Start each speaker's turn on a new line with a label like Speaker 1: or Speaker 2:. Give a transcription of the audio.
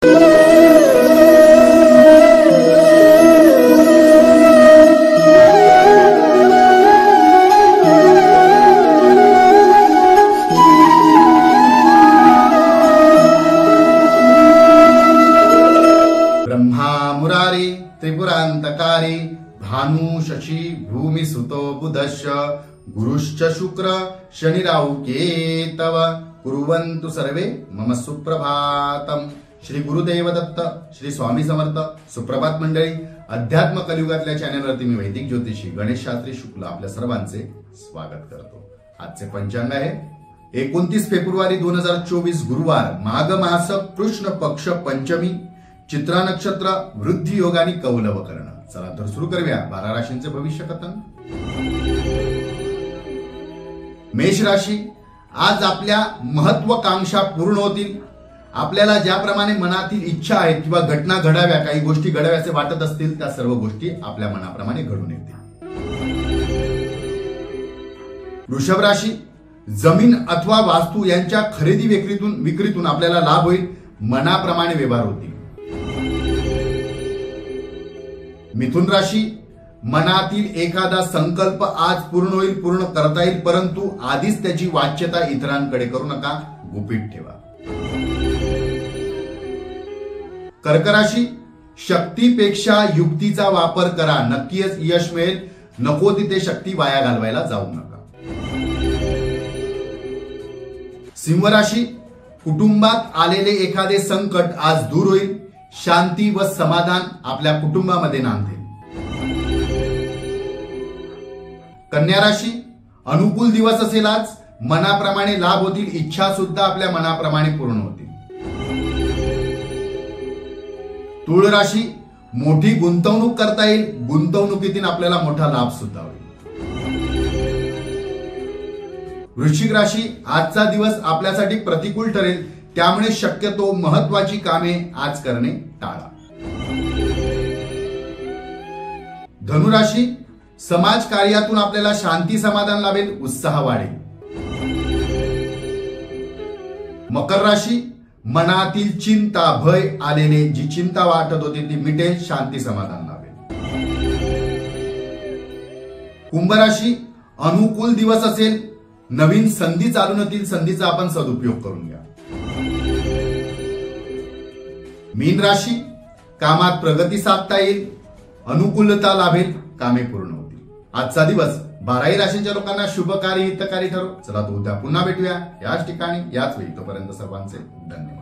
Speaker 1: ब्रह्मा मुरारी त्रिपुरांतकारी भानु शशी भूमि सुतो बुधश्च गुरुश्च शुक्र शनि राहु केतव कुर्वन्तु सर्वे मम सुप्रभातम। श्री गुरुदेव दत्त, श्री स्वामी समर्थ। सुप्रभात मंडळी, अध्यात्म कलियुगातल्या चॅनलवरती मी वैदिक ज्योतिषी गणेश शास्त्री शुक्ल आपल्या सर्वांचे स्वागत करतो। आजचे पंचांग आहे 29 फेब्रुवारी 2024 गुरुवार, माघ मास कृष्ण पक्ष पंचमी, चित्रा नक्षत्र, वृद्धी योग आणि कौलव कर्ण। चला तर सुरू करूया 12 राशींचे भविष्य कथन। मेष राशी, आज आपल्या महत्वाकांक्षा पूर्ण होतील। आपल्याला ज्याप्रमाणे मनातील इच्छा आहेत किंवा घटना घडाव्या, काही गोष्टी घडाव्याचे वाटत असतील, त्या सर्व गोष्टी आपल्या मनाप्रमाणे घडून येतील। वृषभ राशी, जमीन अथवा वास्तू यांच्या खरेदी विक्रीतून आपल्याला लाभ होईल। मनाप्रमाणे व्यवहार होतील। मिथुन राशी, मनातील एखादा संकल्प आज पूर्ण होईल, पूर्ण करता येईल, परंतु आधीच त्याची वाच्यता इतरांकडे करू नका, गुपित ठेवा। कर्क राशी, शक्तीपेक्षा युक्तीचा वापर करा, नक्कीच यश मिळेल। नको तिथे शक्ती वाया घालवायला जाऊ नका। सिंह राशी, कुटुंबात आलेले एखादे संकट आज दूर होईल। शांती व समाधान आपल्या कुटुंबामध्ये नांदेल। कन्या राशी, अनुकूल दिवस असेल आज, मनाप्रमाणे लाभ होतील, इच्छा सुद्धा आपल्या मनाप्रमाणे पूर्ण होतील। तुळ राशी, मोठी गुंतवणूक करता येईल, गुंतवणुकीतून आपल्याला मोठा लाभ सुद्धा होईल। वृश्चिक राशी, आजचा दिवस आपल्यासाठी प्रतिकूल ठरेल, त्यामुळे शक्यतो महत्वाची कामे आज करणे टाळा। धनुराशी, समाज कार्यातून आपल्याला शांती समाधान लाभेल, उत्साह वाढेल। मकर राशी, मनातील चिंता भय आलेले जी चिंता वाटत होती ती मिटेल, शांती समाधान लाभेल। कुंभ राशी, अनुकूल दिवस असेल, नवीन संधी चालून येतील, संधीचा आपण सदुपयोग करून घ्या। मीन राशी, कामात प्रगती साधता येईल, अनुकूलता लाभेल, कामे पूर्ण होतील। आजचा दिवस 12 राशींच्या लोकांना शुभकारी हितकारी ठरो। चला तर उद्या पुन्हा भेटूया याच ठिकाणी याच वेळी। तोपर्यंत सर्वांचे धन्यवाद।